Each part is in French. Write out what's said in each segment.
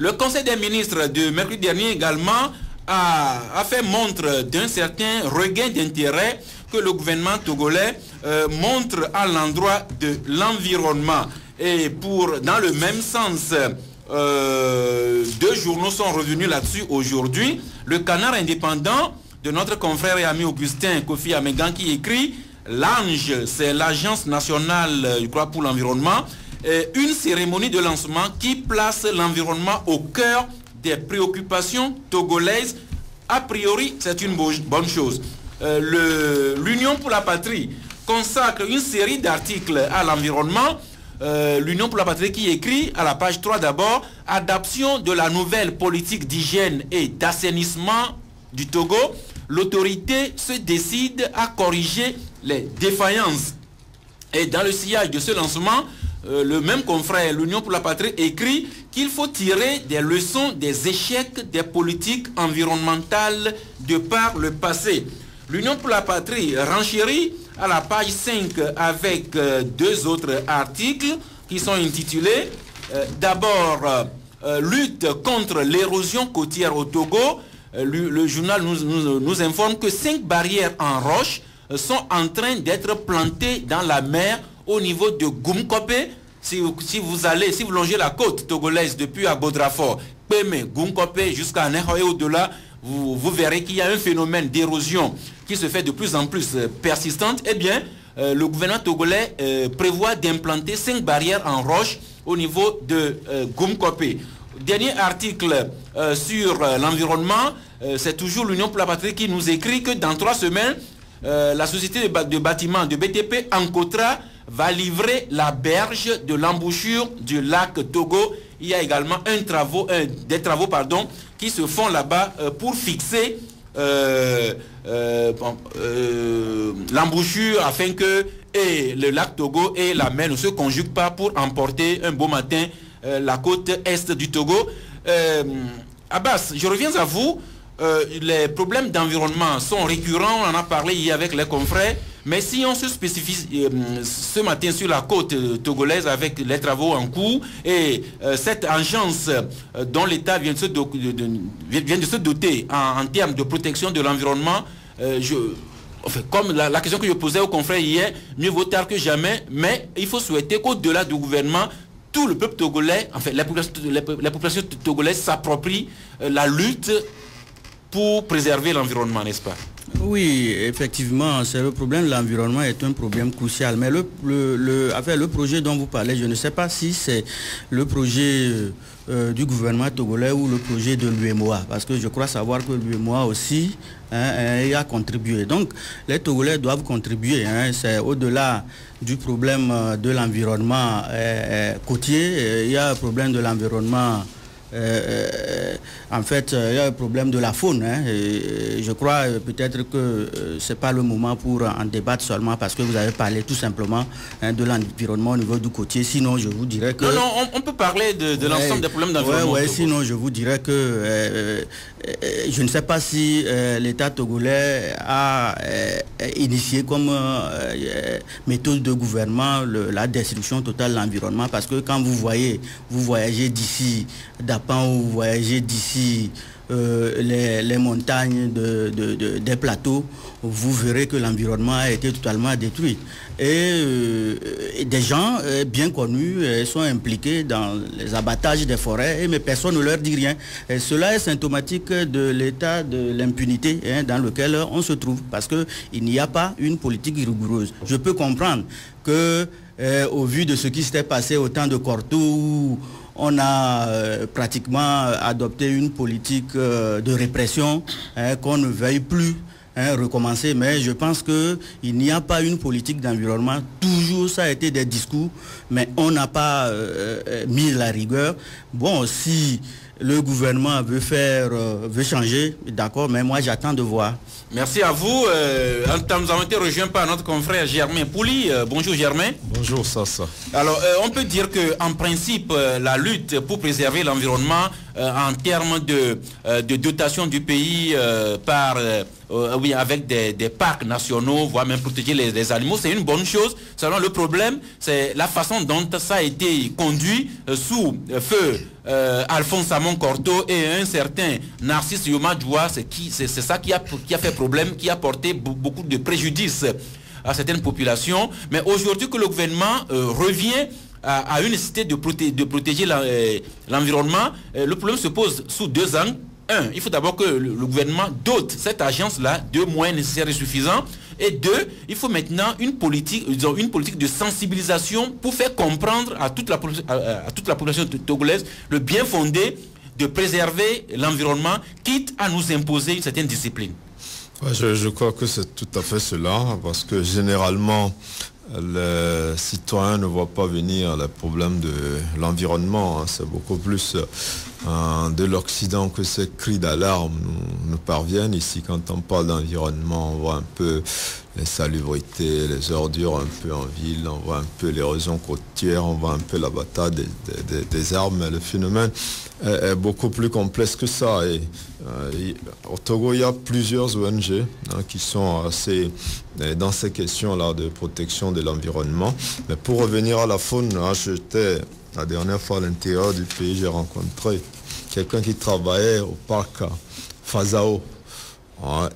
Le Conseil des ministres de mercredi dernier également a fait montre d'un certain regain d'intérêt que le gouvernement togolais montre à l'endroit de l'environnement. Et dans le même sens, deux journaux sont revenus là-dessus aujourd'hui. Le Canard indépendant de notre confrère et ami Augustin Kofi Amegan qui écrit « L'Ange, c'est l'Agence nationale, je crois, pour l'environnement, une cérémonie de lancement qui place l'environnement au cœur des préoccupations togolaises. A priori, c'est une bonne chose. L'Union pour la patrie consacre une série d'articles à l'environnement. L'Union pour la patrie qui écrit à la page 3 d'abord, adaptation de la nouvelle politique d'hygiène et d'assainissement du Togo. L'autorité se décide à corriger les défaillances. Et dans le sillage de ce lancement, le même confrère, l'Union pour la patrie, écrit qu'il faut tirer des leçons des échecs des politiques environnementales de par le passé. L'Union pour la patrie renchérit à la page 5 avec deux autres articles qui sont intitulés d'abord lutte contre l'érosion côtière au Togo. Le journal nous informe que 5 barrières en roche sont en train d'être plantées dans la mer au niveau de Gumkope. Si vous longez la côte togolaise depuis Abodrafort, Peme, Gumkope jusqu'à Neho et au-delà, vous verrez qu'il y a un phénomène d'érosion qui se fait de plus en plus persistante. Eh bien, le gouvernement togolais prévoit d'implanter 5 barrières en roche au niveau de Gumkope. Dernier article sur l'environnement, c'est toujours l'Union pour la patrie qui nous écrit que dans 3 semaines, la société de bâtiment de BTP Ancotra va livrer la berge de l'embouchure du lac Togo. Il y a également des travaux qui se font là-bas pour fixer l'embouchure afin que le lac Togo et la mer ne se conjuguent pas pour emporter un beau matin la côte est du Togo. Abbas, je reviens à vous. Les problèmes d'environnement sont récurrents, on en a parlé hier avec les confrères, mais si on se spécifie ce matin sur la côte togolaise avec les travaux en cours et cette agence dont l'État vient de se doter en termes de protection de l'environnement, comme la question que je posais aux confrères hier, mieux vaut tard que jamais, mais il faut souhaiter qu'au-delà du gouvernement, tout le peuple togolais, enfin les populations togolaises s'approprient la lutte pour préserver l'environnement, n'est-ce pas? Oui, effectivement, c'est le problème de l'environnement est un problème crucial. Mais le projet dont vous parlez, je ne sais pas si c'est le projet du gouvernement togolais ou le projet de l'UEMOA, parce que je crois savoir que l'UEMOA aussi y a contribué. Donc, les Togolais doivent contribuer. C'est au-delà du problème de l'environnement côtier, il y a un problème de l'environnement. En fait, il y a un problème de la faune. Je crois peut-être que ce n'est pas le moment pour en débattre seulement parce que vous avez parlé tout simplement de l'environnement au niveau du côtier. Sinon, je vous dirais que... Non, on peut parler de l'ensemble des problèmes d'environnement. Oui, sinon, je vous dirais que je ne sais pas si l'État togolais a initié comme méthode de gouvernement la destruction totale de l'environnement parce que quand vous voyagez d'ici d'Apan ou vous voyagez d'ici les montagnes des plateaux, vous verrez que l'environnement a été totalement détruit. Et des gens bien connus sont impliqués dans les abattages des forêts, mais personne ne leur dit rien. Et cela est symptomatique de l'état de l'impunité dans lequel on se trouve, parce qu'il n'y a pas une politique rigoureuse. Je peux comprendre que, au vu de ce qui s'était passé au temps de Cortou, on a pratiquement adopté une politique de répression qu'on ne veuille plus recommencer, mais je pense qu'il n'y a pas une politique d'environnement. Toujours ça a été des discours, mais on n'a pas mis la rigueur. Bon, si le gouvernement veut changer, d'accord, mais moi j'attends de voir. Merci à vous. Nous avons été rejoints par notre confrère Germain Pouli. Bonjour Germain. Bonjour Sassa. Alors, on peut dire qu'en principe, la lutte pour préserver l'environnement en termes de dotation du pays avec des parcs nationaux, voire même protéger les animaux, c'est une bonne chose. Seulement le problème, c'est la façon dont ça a été conduit sous feu Alphonse Samon Corto et un certain Narcisse Yomadjoua, c'est ça qui a fait problème, qui a porté beaucoup de préjudice à certaines populations. Mais aujourd'hui que le gouvernement revient à une nécessité de protéger l'environnement, le problème se pose sous deux angles. Un, il faut d'abord que le gouvernement dote cette agence-là de moyens nécessaires et suffisants. Et deux, il faut maintenant une politique de sensibilisation pour faire comprendre à toute la population togolaise le bien fondé de préserver l'environnement, quitte à nous imposer une certaine discipline. Ouais, je crois que c'est tout à fait cela, parce que généralement, les citoyens ne voient pas venir les problèmes de l'environnement. C'est beaucoup plus de l'Occident que ces cris d'alarme nous parviennent. Ici, quand on parle d'environnement, on voit un peu les salubrités, les ordures un peu en ville, on voit un peu l'érosion côtière, on voit un peu l'abattage des arbres, mais le phénomène est beaucoup plus complexe que ça. Et au Togo, il y a plusieurs ONG qui sont assez dans ces questions-là de protection de l'environnement. Mais pour revenir à la faune, j'étais la dernière fois à l'intérieur du pays, j'ai rencontré quelqu'un qui travaillait au parc Fazao.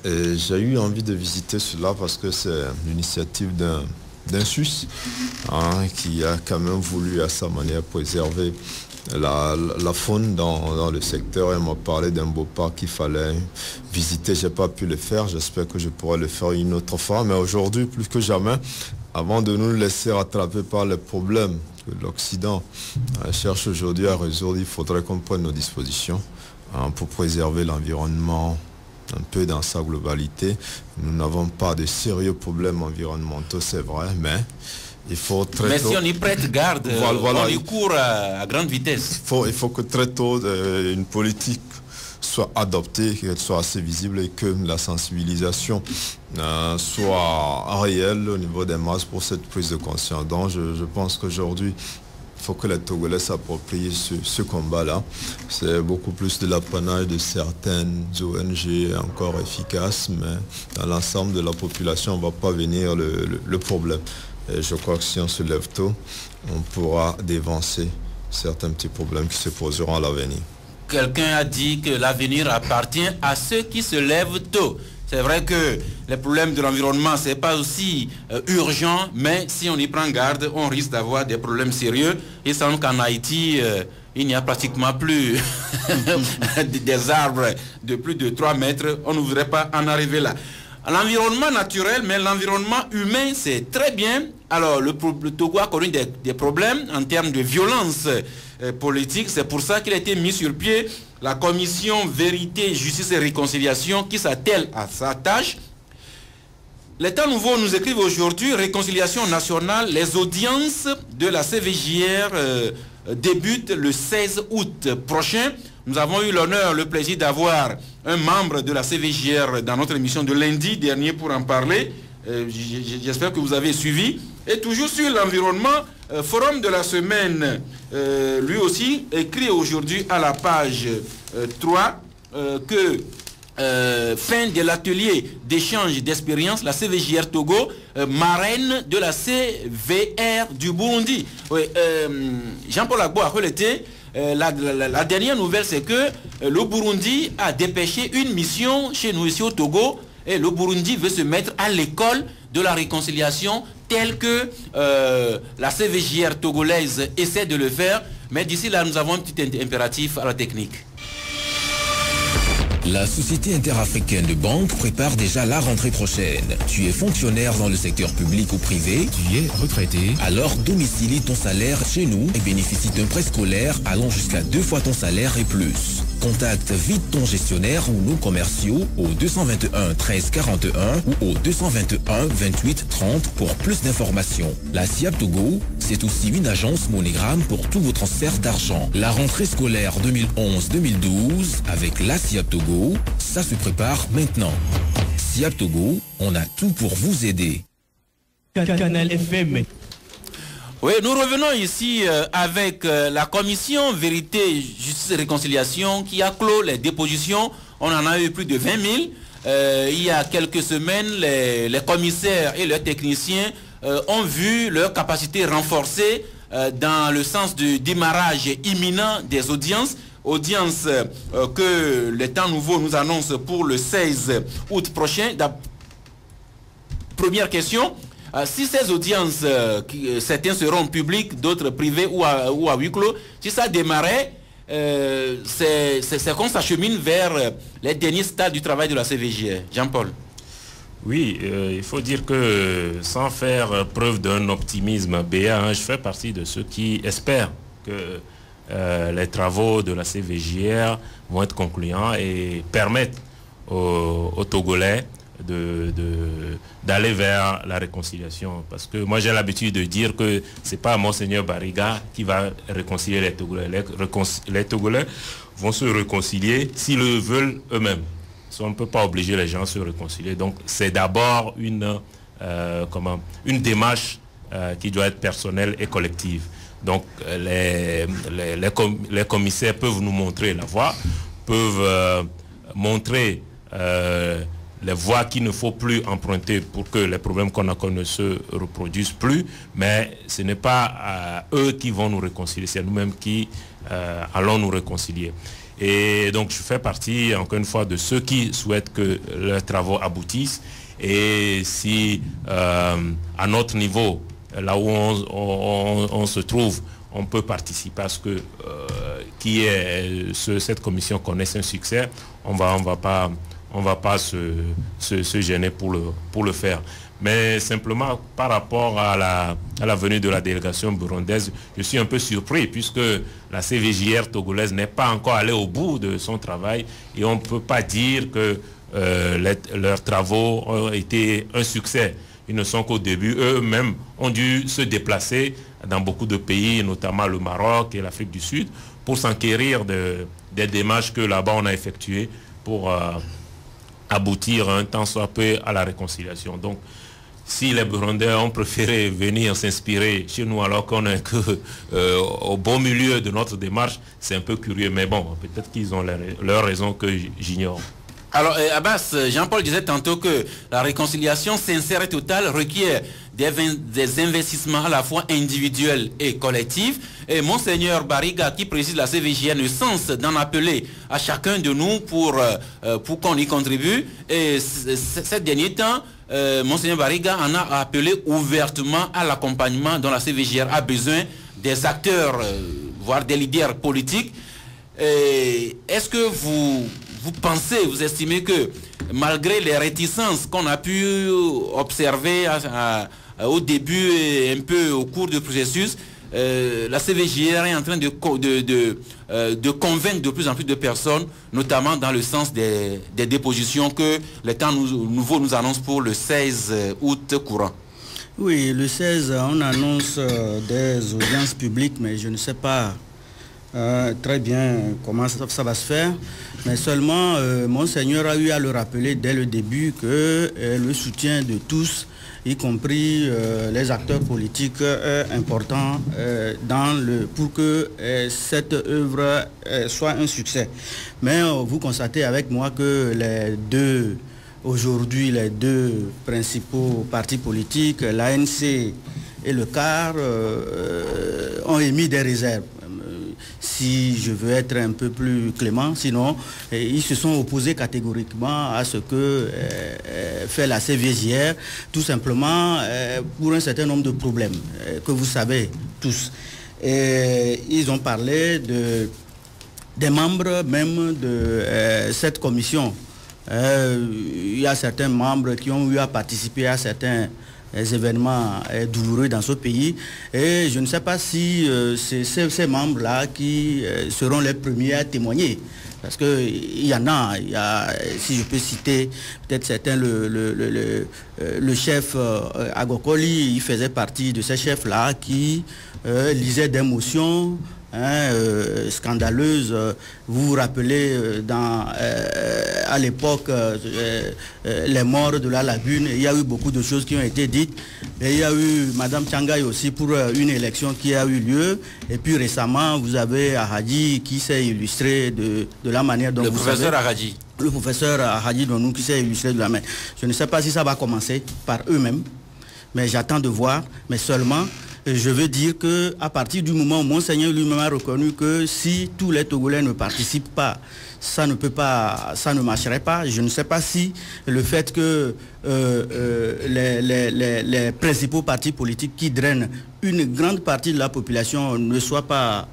Et j'ai eu envie de visiter cela parce que c'est l'initiative d'un Suisse qui a quand même voulu à sa manière préserver la faune dans le secteur. Il m'a parlé d'un beau parc qu'il fallait visiter. Je n'ai pas pu le faire. J'espère que je pourrai le faire une autre fois. Mais aujourd'hui, plus que jamais, avant de nous laisser rattraper par les problèmes que l'Occident cherche aujourd'hui à résoudre, il faudrait qu'on prenne nos dispositions pour préserver l'environnement un peu dans sa globalité. Nous n'avons pas de sérieux problèmes environnementaux, c'est vrai, mais il faut très tôt... Mais si on y prête garde, on y court à grande vitesse. Il faut que très tôt, une politique soit adoptée, qu'elle soit assez visible et que la sensibilisation soit réelle au niveau des masses pour cette prise de conscience. Donc je pense qu'aujourd'hui, il faut que les Togolais s'approprient ce combat-là. C'est beaucoup plus de l'apanage de certaines ONG encore efficaces, mais dans l'ensemble de la population, on ne va pas venir le problème. Et je crois que si on se lève tôt, on pourra dévancer certains petits problèmes qui se poseront à l'avenir. Quelqu'un a dit que l'avenir appartient à ceux qui se lèvent tôt. C'est vrai que les problèmes de l'environnement, ce n'est pas aussi urgent, mais si on y prend garde, on risque d'avoir des problèmes sérieux. Il semble qu'en Haïti, il n'y a pratiquement plus des arbres de plus de 3 mètres. On ne voudrait pas en arriver là. L'environnement naturel, mais l'environnement humain, c'est très bien. Alors, le Togo a connu des problèmes en termes de violence politique. C'est pour ça qu'il a été mis sur pied la commission Vérité, Justice et Réconciliation qui s'attelle à sa tâche. Les temps nouveaux nous écrivent aujourd'hui, Réconciliation nationale, les audiences de la CVJR débutent le 16 août prochain. Nous avons eu l'honneur, le plaisir d'avoir un membre de la CVJR dans notre émission de lundi dernier pour en parler. J'espère que vous avez suivi. Et toujours sur l'environnement, Forum de la semaine, lui aussi, écrit aujourd'hui à la page 3 que fin de l'atelier d'échange d'expérience, la CVJR Togo, marraine de la CVR du Burundi. Oui, Jean-Paul Agbo a relaté. La dernière nouvelle, c'est que le Burundi a dépêché une mission chez nous ici au Togo et le Burundi veut se mettre à l'école de la réconciliation telle que la CVJR togolaise essaie de le faire. Mais d'ici là, nous avons un petit impératif à la technique. La Société interafricaine de banque prépare déjà la rentrée prochaine. Tu es fonctionnaire dans le secteur public ou privé, tu es retraité, alors domicilie ton salaire chez nous et bénéficie d'un prêt scolaire allant jusqu'à 2 fois ton salaire et plus. Contacte vite ton gestionnaire ou nos commerciaux au 221 13 41 ou au 221 28 30 pour plus d'informations. La SIAP Togo, c'est aussi une agence MoneyGram pour tous vos transferts d'argent. La rentrée scolaire 2011-2012 avec la SIAP Togo, ça se prépare maintenant. SIAP Togo, on a tout pour vous aider. Canal FM. Oui, nous revenons ici avec la commission Vérité, Justice et Réconciliation qui a clos les dépositions. On en a eu plus de 20 000. Il y a quelques semaines, les commissaires et leurs techniciens ont vu leur capacité renforcée dans le sens du démarrage imminent des audiences. Audience que les temps nouveaux nous annoncent pour le 16 août prochain. Première question, si ces audiences, certains seront publics, d'autres privés ou à huis clos, si ça démarrait, c'est qu'on s'achemine vers les derniers stades du travail de la CVJR. Jean-Paul. Oui, il faut dire que sans faire preuve d'un optimisme béat, je fais partie de ceux qui espèrent que les travaux de la CVJR vont être concluants et permettent aux Togolais d'aller vers la réconciliation. Parce que moi j'ai l'habitude de dire que c'est pas Monseigneur Bariga qui va réconcilier les Togolais. Les Togolais vont se réconcilier s'ils le veulent eux-mêmes. On ne peut pas obliger les gens à se réconcilier. Donc c'est d'abord une démarche qui doit être personnelle et collective. Donc les commissaires peuvent nous montrer la voie, peuvent montrer les voies qu'il ne faut plus emprunter pour que les problèmes qu'on a connus ne se reproduisent plus, mais ce n'est pas eux qui vont nous réconcilier, c'est nous-mêmes qui allons nous réconcilier. Et donc je fais partie, encore une fois, de ceux qui souhaitent que leurs travaux aboutissent. Et si à notre niveau, là où on se trouve, on peut participer à ce que cette commission connaisse un succès, on va pas se gêner pour le faire. Mais simplement par rapport à la venue de la délégation burundaise, je suis un peu surpris puisque la CVJR togolaise n'est pas encore allée au bout de son travail et on ne peut pas dire que leurs travaux ont été un succès. Ils ne sont qu'au début. Eux-mêmes ont dû se déplacer dans beaucoup de pays, notamment le Maroc et l'Afrique du Sud, pour s'enquérir des démarches que là-bas on a effectuées pour aboutir un temps soit peu à la réconciliation. Donc, si les Burundais ont préféré venir s'inspirer chez nous alors qu'on est au bon milieu de notre démarche, c'est un peu curieux. Mais bon, peut-être qu'ils ont leurs raisons que j'ignore. Alors, Abbas, Jean-Paul disait tantôt que la réconciliation sincère et totale requiert des investissements à la fois individuels et collectifs. Et Monseigneur Bariga, qui préside la CVJR, ne cesse d'en appeler à chacun de nous pour qu'on y contribue. Et ces derniers temps, Monseigneur Bariga en a appelé ouvertement à l'accompagnement dont la CVJR a besoin des acteurs, voire des leaders politiques. Est-ce que vous pensez, vous estimez que malgré les réticences qu'on a pu observer au début et un peu au cours du processus, la CVJR est en train de convaincre de plus en plus de personnes, notamment dans le sens des dépositions que les temps nouveaux nous annoncent pour le 16 août courant? Oui, le 16, on annonce des audiences publiques, mais je ne sais pas très bien comment ça va se faire. Mais seulement, Monseigneur a eu à le rappeler dès le début que le soutien de tous, y compris les acteurs politiques importants pour que cette œuvre soit un succès. Mais vous constatez avec moi que aujourd'hui, les deux principaux partis politiques, l'ANC et le CAR, ont émis des réserves. Si je veux être un peu plus clément, sinon ils se sont opposés catégoriquement à ce que fait la CVJR, tout simplement pour un certain nombre de problèmes que vous savez tous. Et ils ont parlé des membres même de cette commission. Il y a certains membres qui ont eu à participer à certains événements douloureux dans ce pays, et je ne sais pas si c'est ces membres-là qui seront les premiers à témoigner, parce qu'il y en a, si je peux citer peut-être certains, le chef Agokoli, il faisait partie de ces chefs-là qui lisaient des motions scandaleuse. Vous vous rappelez à l'époque les morts de la lagune, il y a eu beaucoup de choses qui ont été dites, et il y a eu Madame Tchangaï aussi pour une élection qui a eu lieu, et puis récemment vous avez Ahadji qui s'est illustré de la manière dont le professeur Ahadji. Le professeur Ahadji Donou qui s'est illustré de la manière. Je ne sais pas si ça va commencer par eux-mêmes, mais j'attends de voir, mais seulement je veux dire qu'à partir du moment où Monseigneur lui-même a reconnu que si tous les Togolais ne participent pas, ça ne marcherait pas. Je ne sais pas si le fait que les principaux partis politiques qui drainent une grande partie de la population ne soient pas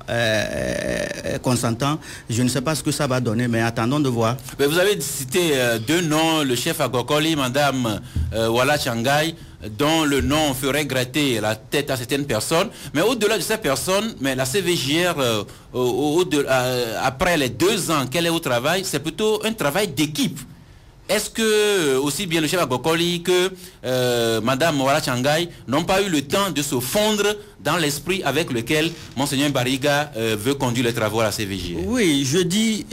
consentants, je ne sais pas ce que ça va donner, mais attendons de voir. Mais vous avez cité deux noms, le chef Agokoli, Madame Wala Changai, dont le nom ferait gratter la tête à certaines personnes. Mais au-delà de ces personnes, mais la CVJR, après les 2 ans qu'elle est au travail, c'est plutôt un travail d'équipe. Est-ce que aussi bien le chef Agokoli que Madame Mawala Changai n'ont pas eu le temps de se fondre dans l'esprit avec lequel Monseigneur Bariga veut conduire les travaux à la CVJ? Oui, je dis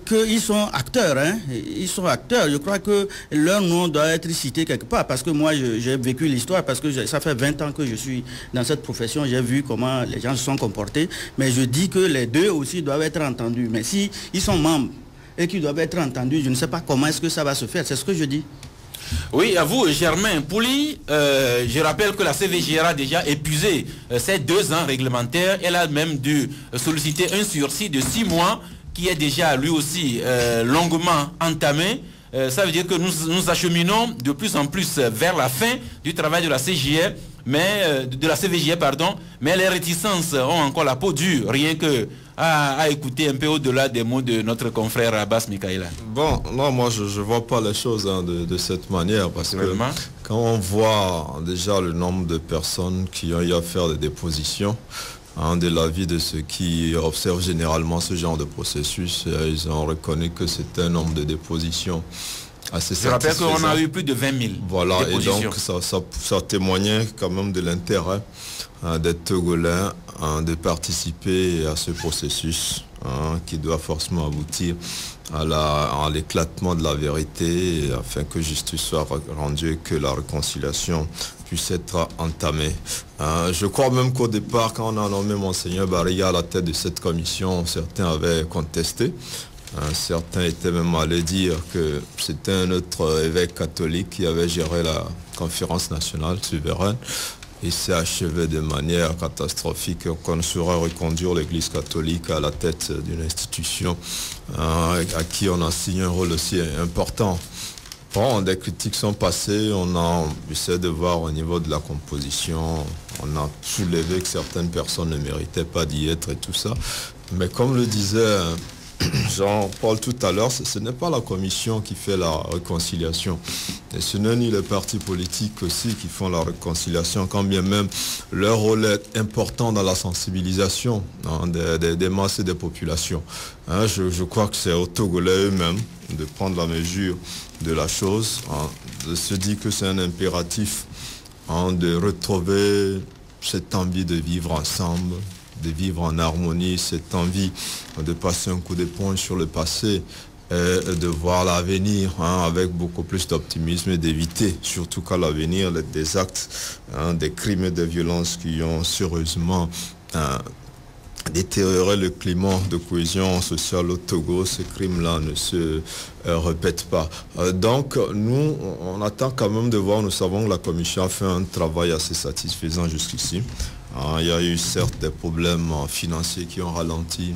qu'ils sont acteurs. Hein. Ils sont acteurs. Je crois que leur nom doit être cité quelque part parce que moi, j'ai vécu l'histoire parce que ça fait 20 ans que je suis dans cette profession. J'ai vu comment les gens se sont comportés. Mais je dis que les deux aussi doivent être entendus. Mais si ils sont membres et qui doivent être entendus, je ne sais pas comment est-ce que ça va se faire, c'est ce que je dis. Oui, à vous, Germain Pouli, je rappelle que la CVJR a déjà épuisé ces 2 ans réglementaires. Elle a même dû solliciter un sursis de 6 mois qui est déjà lui aussi longuement entamé. Ça veut dire que nous acheminons de plus en plus vers la fin du travail de la CVJR, mais les réticences ont encore la peau dure, rien que à écouter un peu au-delà des mots de notre confrère Abbas Mikaïla. Bon, non, moi je ne vois pas les choses de cette manière parce que quand on voit déjà le nombre de personnes qui ont eu à faire des dépositions, de l'avis de ceux qui observent généralement ce genre de processus, ils ont reconnu que c'était un nombre de dépositions assez satisfaisant. Je rappelle qu'on a eu plus de 20 000 voilà, dépositions. Et donc ça témoignait quand même de l'intérêt des Togolais de participer à ce processus qui doit forcément aboutir à l'éclatement de la vérité afin que justice soit rendue et que la réconciliation puisse être entamée. Je crois même qu'au départ, quand on a nommé Monseigneur Bariga à la tête de cette commission, certains avaient contesté. Certains étaient même allés dire que c'était un autre évêque catholique qui avait géré la conférence nationale souveraine. Il s'est achevé de manière catastrophique qu'on saurait reconduire l'Église catholique à la tête d'une institution à qui on assigne un rôle aussi important. Bon, des critiques sont passées, on a essayé de voir au niveau de la composition, on a soulevé que certaines personnes ne méritaient pas d'y être et tout ça. Mais comme le disait Jean-Paul tout à l'heure, ce n'est pas la commission qui fait la réconciliation. Et ce n'est ni les partis politiques aussi qui font la réconciliation, quand bien même leur rôle est important dans la sensibilisation des masses et des populations. Je crois que c'est aux Togolais eux-mêmes de prendre la mesure de la chose, de se dire que c'est un impératif de retrouver cette envie de vivre ensemble, de vivre en harmonie, cette envie de passer un coup d'éponge sur le passé et de voir l'avenir avec beaucoup plus d'optimisme et d'éviter, surtout qu'à l'avenir, des actes, des crimes et des violences qui ont sérieusement détériorer le climat de cohésion sociale au Togo. Ces crimes-là ne se répètent pas. Donc, nous, on attend quand même de voir. Nous savons que la Commission a fait un travail assez satisfaisant jusqu'ici. Il y a eu certes des problèmes financiers qui ont ralenti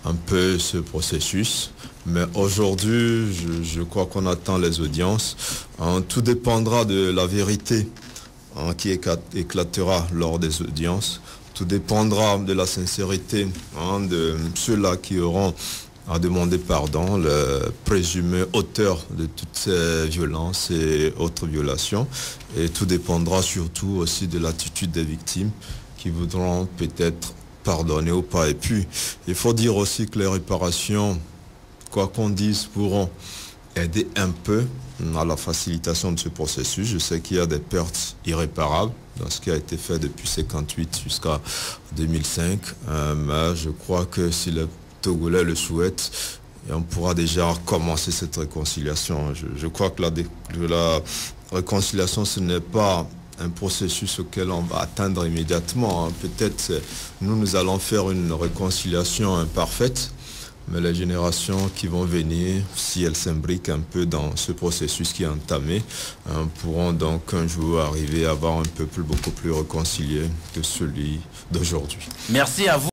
un peu ce processus. Mais aujourd'hui, je crois qu'on attend les audiences. Tout dépendra de la vérité qui éclatera lors des audiences. Tout dépendra de la sincérité de ceux-là qui auront à demander pardon, le présumé auteur de toutes ces violences et autres violations. Et tout dépendra surtout aussi de l'attitude des victimes qui voudront peut-être pardonner ou pas. Et puis, il faut dire aussi que les réparations, quoi qu'on dise, pourront aider un peu à la facilitation de ce processus. Je sais qu'il y a des pertes irréparables dans ce qui a été fait depuis 1958 jusqu'à 2005, mais je crois que si les Togolais le souhaitent, on pourra déjà commencer cette réconciliation. Je crois que la réconciliation, ce n'est pas un processus auquel on va atteindre immédiatement. Peut-être nous allons faire une réconciliation imparfaite, Mais les générations qui vont venir, si elles s'imbriquent un peu dans ce processus qui est entamé, pourront donc un jour arriver à avoir un peuple beaucoup plus réconcilié que celui d'aujourd'hui. Merci à vous.